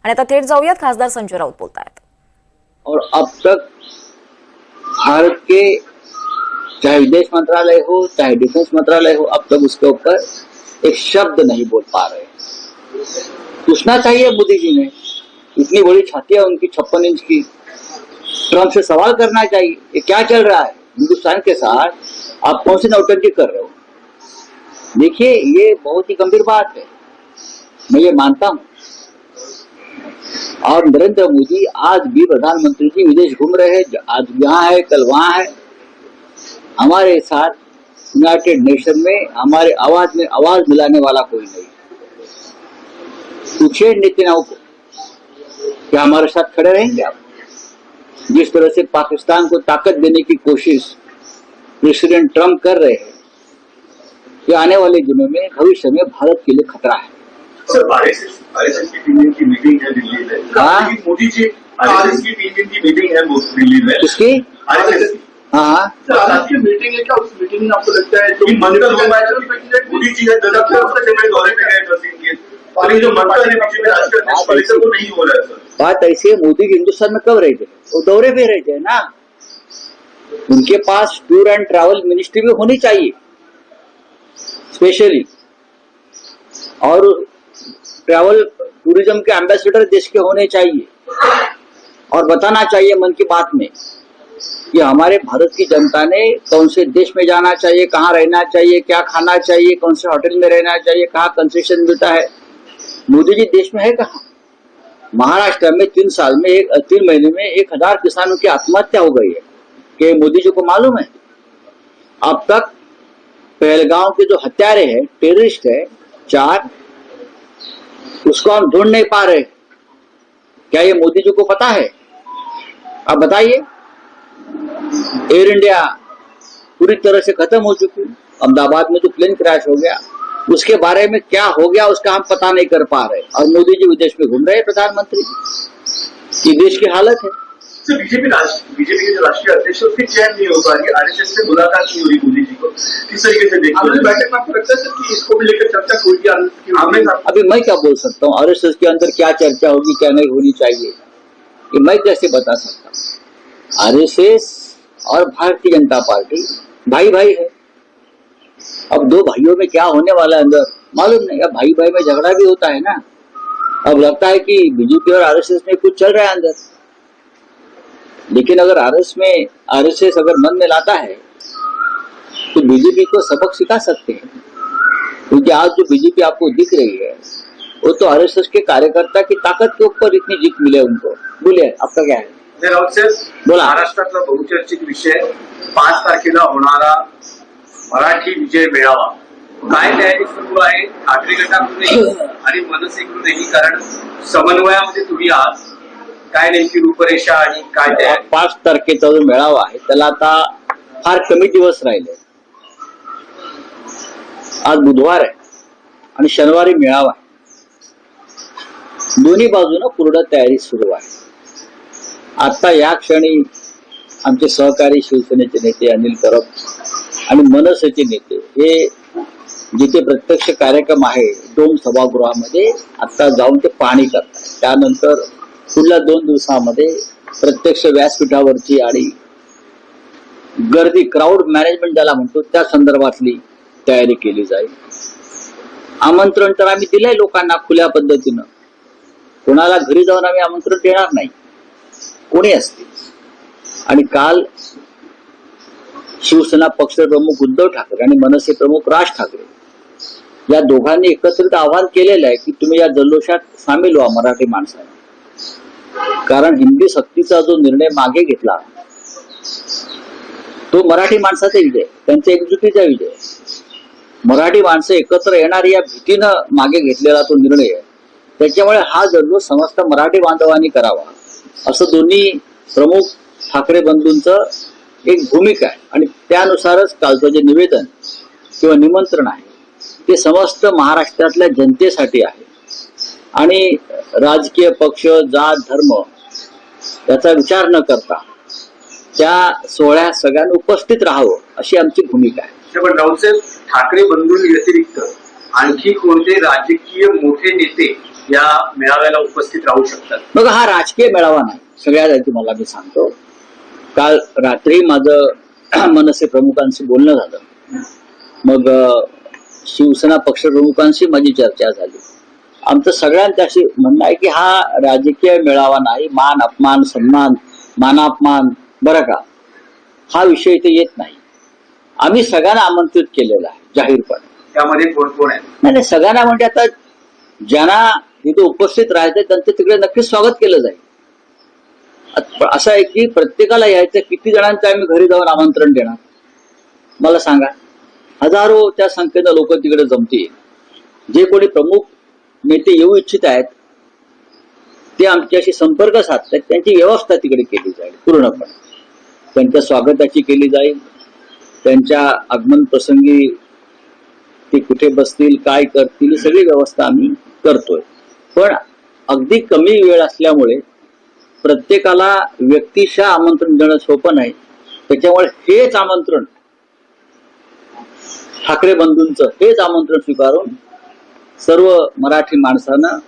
आणि आता थेट जाऊयात, खासदार संजय राऊत बोलतायत। और अब तक भारत के चाहे विदेश मंत्रालय हो चाहे डिफेंस मंत्रालय हो, अब तक उसके ऊपर एक शब्द नहीं बोल पा रहे। पूछना चाहिए मोदी जी ने, इतनी बड़ी छाती है उनकी 56 इंच की। ट्रंप से सवाल करना चाहिए, ये क्या चल रहा है हिंदुस्तान के साथ, आप कौन सी नौटंकी कर रहे हो। देखिए, ये बहुत ही गंभीर बात है, मैं ये मानता हूं। और नरेंद्र मोदी आज भी प्रधानमंत्री जी विदेश घूम रहे हैं, आज यहाँ है कल वहां है। हमारे साथ यूनाइटेड नेशन में हमारे आवाज में आवाज मिलाने वाला कोई नहीं। पूछिए नेतन्याहू को, क्या हमारे साथ खड़े रहेंगे आप? जिस तरह से पाकिस्तान को ताकत देने की कोशिश प्रेसिडेंट ट्रंप कर रहे हैं, ये आने वाले दिनों में भविष्य में भारत के लिए खतरा है। सर, आरएसएस की 3 दिन की मीटिंग है दिल्ली में। हाँ, मोदी जी आरएसएस की 3 दिन की मीटिंग है दिल्ली में। किसकी? आरएसएस। हाँ, आरएसएस की मीटिंग है क्या? उस मीटिंग में आपको लगता है जो मंत्र मोदी जी है दौरे पे गए 10 दिन के, और ये जो मंत्र है बीजेपी राष्ट्रीय अध्यक्ष परिषद वो नहीं हो रहा है सर। बात ऐसी है, मोदी जी हिंदुस्तान में कब रहे थे? वो दौरे पे रहे थे ना। उनके pass tour end travel ministry भी होनी चाहिए स्पेशली, और ट्रैवल टूरिज्म के एम्बेसडर देश के होने चाहिए, और बताना चाहिए मन की बात में कि हमारे भारत की जनता ने कौन से देश में जाना चाहिए, कहाँ रहना चाहिए, क्या खाना चाहिए, कौन से होटल में रहना चाहिए, कहाँ कंसेशन मिलता है। मोदी जी देश में है कहाँ? महाराष्ट्र में 3 महीने में 1000 किसानों की आत्महत्या हो गई है। कि मोदी जी को मालूम है? अब तक पहलगांव के जो हत्यारे हैं, टेररिस्ट है 4, उसको हम ढूंढ नहीं पा रहे। क्या ये मोदी जी को पता है? अब बताइए। एयर इंडिया पूरी तरह से खत्म हो चुकी, अहमदाबाद में जो प्लेन क्रैश हो गया उसके बारे में क्या हो गया उसका हम पता नहीं कर पा रहे, और मोदी जी विदेश में घूम रहे हैं प्रधानमंत्री। ये देश की हालत है। सर, बीजेपी के जो राष्ट्रीय अध्यक्ष उसकी चयन नहीं हो पा रही, आरएसएस से मुलाकात नहीं हो रही मोदी जी को, किस तरीके से देखिए बैठक में आपको लगता है सर कि इसको भी लेकर चर्चा कोई? अभी मैं क्या बोल सकता हूँ आरएसएस के अंदर क्या चर्चा होगी क्या नहीं होनी चाहिए, ये मैं कैसे बता सकता हूँ। आरएसएस और भारतीय जनता पार्टी भाई भाई है। अब 2 भाइयों में क्या होने वाला है अंदर मालूम नहीं। अब भाई भाई में झगड़ा भी होता है ना। अब लगता है कि बीजेपी और आरएसएस में कुछ चल रहा है अंदर, लेकिन अगर आरएसएस अगर मन में लाता है तो बीजेपी को सबक सिखा सकते हैं। क्योंकि आज जो बीजेपी आपको दिख रही है वो तो आरएसएस के कार्यकर्ता की ताकत के ऊपर इतनी जीत मिले उनको। बोलिए आपका क्या है? बोला, महाराष्ट्रातला बहुचर्चित विषय 5 तारखेला होणारा मराठी विजय मेळावा, काय तयारी सुरू आहे ठाकरे गटाकडून आणि मनसेकडूनही? कारण समन्वयामध्ये तुम्ही आहात, काय नेमकी रूपरेषा आणि काय तयारी? 5 तारखेचा जो मेळावा आहे त्याला आता फार कमी दिवस राहिले। आज बुधवार आहे आणि शनिवारी मेळावा आहे। दोन्ही बाजूने पूर्ण तयारी सुरू आहे। आता या क्षणी आमचे सहकारी शिवसेनेचे नेते अनिल परब आणि मनसेचे नेते हे जिथे प्रत्यक्ष कार्यक्रम आहे डोम सभागृहामध्ये आता जाऊन ते पाहणी करतात। त्यानंतर पुढल्या 2 दिवसामध्ये प्रत्यक्ष व्यासपीठावरची आणि गर्दी क्राऊड मॅनेजमेंट ज्याला म्हणतो त्या संदर्भातली तयारी केली जाईल। आमंत्रण तर आम्ही दिलंय लोकांना खुल्या पद्धतीनं, कोणाला घरी जाऊन आम्ही आमंत्रण देणार नाही कोणी असते। आणि काल शिवसेना पक्षप्रमुख उद्धव ठाकरे आणि मनसे प्रमुख राज ठाकरे या दोघांनी एकत्रित आवाहन केलेलं आहे की तुम्ही या जल्लोषात सामील व्हा मराठी माणसाने। कारण हिंदी सक्तीचा जो निर्णय मागे घेतला तो मराठी माणसाचा विजय, त्यांच्या एकजुटीचा विजय। मराठी माणसं एकत्र येणार या भीतीनं मागे घेतलेला तो निर्णय आहे। त्याच्यामुळे हा जल्लोष समस्त मराठी बांधवांनी करावा असं दोन्ही प्रमुख ठाकरे बंधूंचं एक भूमिका आहे। आणि त्यानुसारच कालचं जे निवेदन किंवा निमंत्रण आहे ते समस्त महाराष्ट्रातल्या जनतेसाठी आहे। आणि राजकीय पक्ष जात धर्म याचा विचार न करता त्या सोहळ्यात सगळ्यांनी उपस्थित राहावं अशी आमची भूमिका आहे। पण राऊत साहेब, ठाकरे बंधूंव्यतिरिक्त आणखी कोणते राजकीय मोठे नेते या मेळाव्याला उपस्थित राहू शकतात? मग हा राजकीय मेळावा नाही. सगळ्यात आधी तुम्हाला मी सांगतो, काल रात्री माझं मनसे प्रमुखांशी बोलणं झालं. मग शिवसेना पक्ष प्रमुखांशी माझी चर्चा झाली. आमचं सगळ्यांच्याशी म्हणणं आहे की हा राजकीय मेळावा नाही. मान अपमान सन्मान मानापमान बरं का, हा विषय इथे येत नाही. आम्ही सगळ्यांना आमंत्रित केलेलं आहे जाहीरपणे. त्यामध्ये कोण कोण आहे? नाही, सगळ्यांना म्हणजे आता ज्यांना तिथे उपस्थित राहायचं त्यांचं तिकडे नक्कीच स्वागत केलं जाईल. असं आहे की प्रत्येकाला यायचं, किती जणांचं आम्ही घरी जाऊन आमंत्रण देणार मला सांगा. हजारो त्या संख्येनं लोक तिकडे जमतील. जे कोणी प्रमुख नेते येऊ इच्छित आहेत ते आमच्याशी संपर्क साधतात. त्यांची व्यवस्था तिकडे केली जाईल पूर्णपणे. त्यांच्या स्वागताची केली जाईल. त्यांच्या आगमन प्रसंगी ते कुठे बसतील, काय करतील, सगळी व्यवस्था आम्ही करतोय. पण अगदी कमी वेळ असल्यामुळे प्रत्येकाला व्यक्तिशः आमंत्रण देणं सोपं नाही. त्याच्यामुळे हेच आमंत्रण ठाकरे बंधूंचं हेच आमंत्रण स्वीकारून सर्व मराठी माणसानं,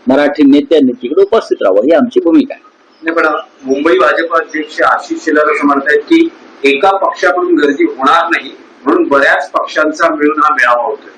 मराठी नेत्यांनी तिकडे उपस्थित राहावं ही आमची भूमिका आहे. नाही, पण मुंबई भाजप अध्यक्ष आशिष शेलार असं म्हणतायत की एका पक्षाकडून गर्दी होणार नाही, म्हणून बऱ्याच पक्षांचा मिळून हा मेळावा होतोय.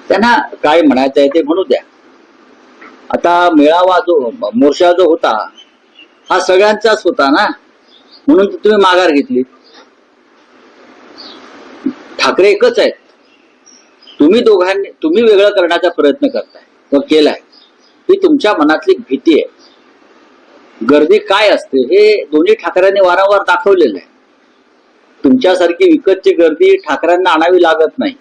त्यांना काय म्हणायचं आहे ते म्हणू द्या. आता मेळावा जो मोर्चा जो होता हा सगळ्यांचाच होता ना, म्हणून तुम्ही माघार घेतली. ठाकरे एकच आहेत. तुम्ही वेगळं करण्याचा प्रयत्न करताय तो केलाय. ही तुमच्या मनातली भीती आहे. गर्दी काय असते हे दोन्ही ठाकरेंनी वारंवार दाखवलेलं आहे. तुमच्यासारखी विकतची गर्दी ठाकरेंना आणावी लागत नाही.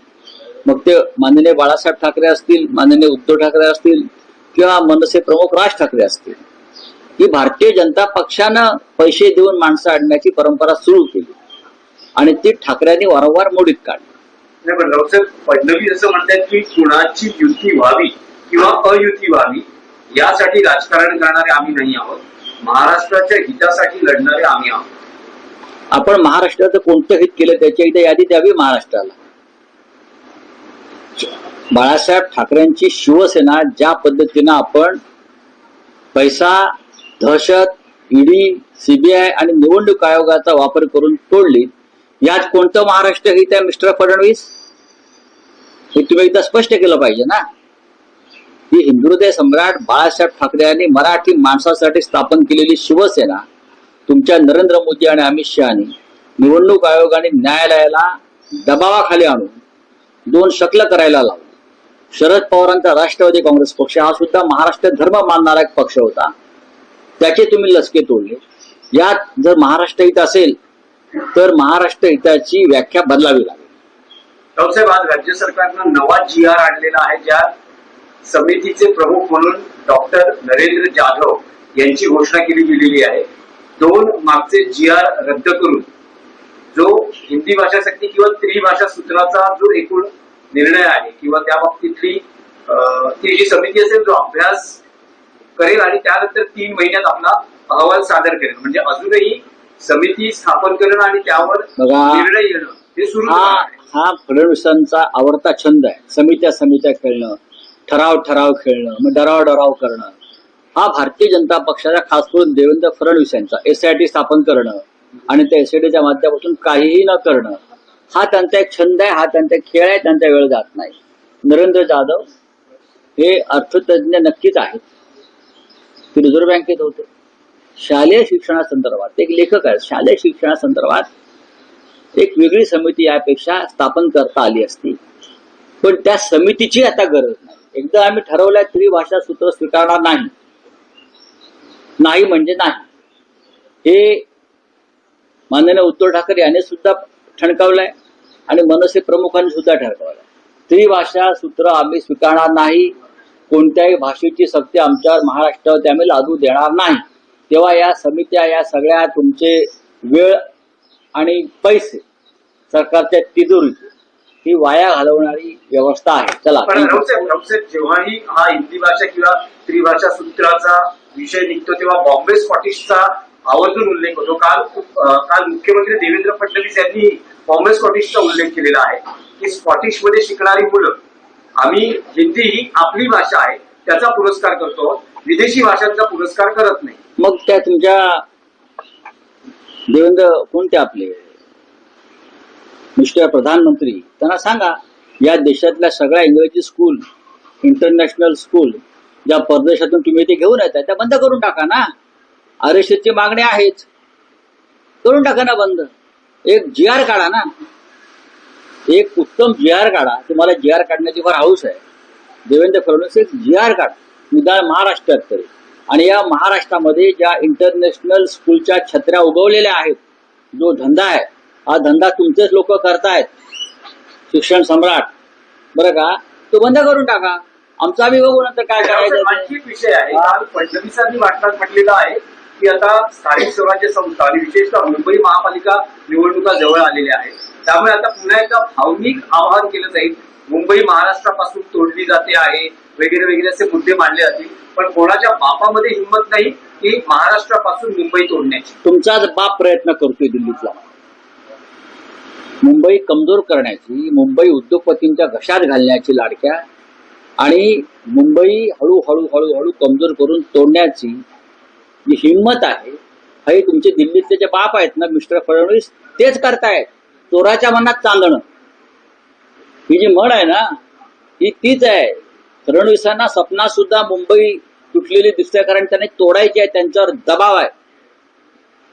मग ते माननीय बाळासाहेब ठाकरे असतील, माननीय उद्धव ठाकरे असतील किंवा मनसे प्रमुख राज ठाकरे असतील. ही भारतीय जनता पक्षानं पैसे देऊन माणसं आणण्याची परंपरा सुरू केली आणि ती ठाकरेंनी वारंवार मोडीत काढली. नाही, पण राऊतसाहेब फडणवीस असं म्हणतात की कुणाची युती व्हावी किंवा अयुती व्हावी यासाठी राजकारण करणारे आम्ही नाही आहोत, महाराष्ट्राच्या हितासाठी लढणारे आम्ही आहोत. आपण महाराष्ट्राचं कोणतं हित केलं त्याच्या इथे यादी द्यावी महाराष्ट्राला. बाळासाहेब ठाकरेंची शिवसेना ज्या पद्धतीनं आपण पैसा, दहशत, ईडी, सीबीआय आणि निवडणूक आयोगाचा वापर करून तोडली, यात कोणतं महाराष्ट्र हित आहे मिस्टर फडणवीस? हे तुम्ही एकदा स्पष्ट केलं पाहिजे ना. ही हिंदुहृदय सम्राट बाळासाहेब ठाकरे यांनी मराठी माणसासाठी स्थापन केलेली शिवसेना तुमच्या नरेंद्र मोदी आणि अमित शहानी निवडणूक आयोगाने न्यायालयाला दबावाखाली आणून दोन शकल करायला लावली. शरद पवारांचा राष्ट्रवादी काँग्रेस पक्ष हा सुद्धा महाराष्ट्र धर्म मानणारा एक पक्ष होता, त्याचे तुम्ही लसके तोडले. यात जर महाराष्ट्र हित असेल तर महाराष्ट्र हिताची व्याख्या बदलावी लागेल. राऊतसाहेब, आज राज्य सरकारनं नवा GR आणलेला आहे, ज्या समितीचे प्रमुख म्हणून डॉक्टर नरेंद्र जाधव यांची घोषणा केली गेलेली आहे. 2 मागचे GR रद्द करून जो हिंदी भाषा सक्ती किंवा त्रिभाषा सूत्राचा जो एकूण निर्णय आहे किंवा त्या बाबतीतली ती जी समिती असेल जो अभ्यास करेल आणि त्यानंतर 3 महिन्यात आपला अहवाल सादर करेल. म्हणजे अजूनही समिती स्थापन करणं आणि त्यावर निर्णय घेणं हे सुरू आहे. हा फडणवीसांचा आवडता छंद आहे. समित्या खेळणं, ठराव खेळणं, मग डराव करणं. हा भारतीय जनता पक्षाचा खास करून देवेंद्र फडणवीस यांचा SIT स्थापन करणं आणि त्या SITच्या माध्यमातून काहीही न करणं हा त्यांचा एक छंद आहे. हा त्यांचा खेळ आहे. त्यांचा वेळ जात नाही. नरेंद्र जाधव हे अर्थतज्ञ नक्कीच आहेत. ते रिझर्व्ह बँकेत होते. शालेय शिक्षणासंदर्भात एक लेखक आहेत. शालेय शिक्षणासंदर्भात एक वेगळी समिती यापेक्षा स्थापन करता आली असती, पण त्या समितीची आता गरज नाही. एकदा आम्ही ठरवलंय त्रिभाषा सूत्र स्वीकारणार नाही. नाही म्हणजे नाही. हे माननीय उद्धव ठाकरे यांनी सुद्धा ठणकावलंय आणि मनसे प्रमुखांनी सुद्धा ठणकावलंय. त्रिभाषा सूत्र आम्ही स्वीकारणार नाही. कोणत्याही भाषेची सक्ती आमच्या महाराष्ट्रावर आम्ही लादू देणार नाही. तेव्हा या समित्या, या सगळ्या तुमचे वेळ आणि पैसे सरकारच्या तिजोरीची ही वाया घालवणारी व्यवस्था आहे. चला, जेव्हाही हा हिंदी भाषा किंवा त्रिभाषा सूत्राचा विषय निघतो तेव्हा बॉम्बे स्कॉटिशचा आवर्जून उल्लेख होतो. काल मुख्यमंत्री देवेंद्र फडणवीस यांनी बॉम्बे स्कॉटिशचा उल्लेख केलेला आहे की स्कॉटिश मध्ये शिकणारी मुलं, आम्ही हिंदी ही आपली भाषा आहे त्याचा पुरस्कार करतो, विदेशी भाषांचा पुरस्कार करत नाही. मग त्या तुमच्या देवेंद्र कोणते आपले मिस्टर प्रधानमंत्री त्यांना सांगा, या देशातल्या सगळ्या इंग्रजी स्कूल, इंटरनॅशनल स्कूल ज्या परदेशातून तुम्ही ते घेऊन येतात त्या बंद करून टाका ना. आरक्षणाची मागणी आहेच, करून टाका ना बंद. एक GR काढा ना, एक उत्तम GR काढा. तुम्हाला GR काढण्याची फार हौस आहे. देवेंद्र फडणवीस एक GR काढा निदान महाराष्ट्रात तरी. आणि या महाराष्ट्रामध्ये ज्या इंटरनॅशनल स्कूलच्या छत्र्या उगवलेल्या आहेत, जो धंदा आहे हा धंदा तुमचेच लोक करतायत, शिक्षण सम्राट, बरं का, तो बंद करून टाका. आमचा आम्ही बघू नंतर काय करायचं. आणखी एक विषय आहे, काल फडणवीसांनी वाटण्यात म्हटलेलं आहे की आता स्थानिक स्वराज्य संस्था आणि विशेषतः मुंबई महापालिका निवडणुका जवळ आलेल्या आहेत, त्यामुळे आता पुन्हा एकदा भावनिक आवाहन केलं जाईल. मुंबई महाराष्ट्रापासून तोडली जाते आहे वगैरे वगैरे असे मुद्दे मांडले जातील, पण कोणाच्या बापामध्ये हिंमत नाही की महाराष्ट्रापासून मुंबई तोडण्याची. तुमचाच बाप प्रयत्न करतोय दिल्लीतला मुंबई कमजोर करण्याची, मुंबई उद्योगपतींच्या घशात घालण्याची लाडक्या, आणि मुंबई हळूहळू हळूहळू कमजोर करून तोडण्याची जी हिंमत आहे, हे तुमचे दिल्लीतले जे बाप आहेत ना मिस्टर फडणवीस, तेच करतायत. चोराच्या मनात चांदणं ही जी म्हण आहे ना, ही तीच आहे. फडणवीसांना सपना सुद्धा मुंबई तुटलेली दिसते, कारण त्यांनी तोडायची आहे, त्यांच्यावर दबाव आहे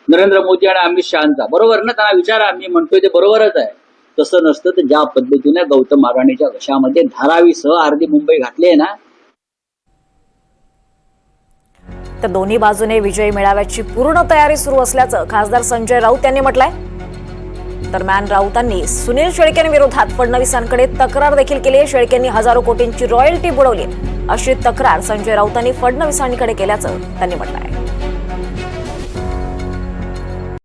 नरेंद्र मोदी आणि अमित शहाचा. बरोबर ना, त्यांना विचारा, मी म्हणतोय ते बरोबरच आहे. तसं नसतं तर ज्या पद्धतीने गौतम अडाणीच्या घशामध्ये धारावीसह अर्धी मुंबई घातली आहे ना. तर दोन्ही बाजूने विजयी मेळाव्याची पूर्ण तयारी सुरू असल्याचं खासदार संजय राऊत यांनी म्हटलंय. दरम्यान राऊतांनी सुनील शेळकेंविरोधात फडणवीसांकडे तक्रार देखील केली आहे. शेळकेंनी हजारो कोटींची रॉयल्टी बुडवली अशी तक्रार संजय राऊतांनी फडणवीसांकडे केल्याचं त्यांनी म्हटलंय.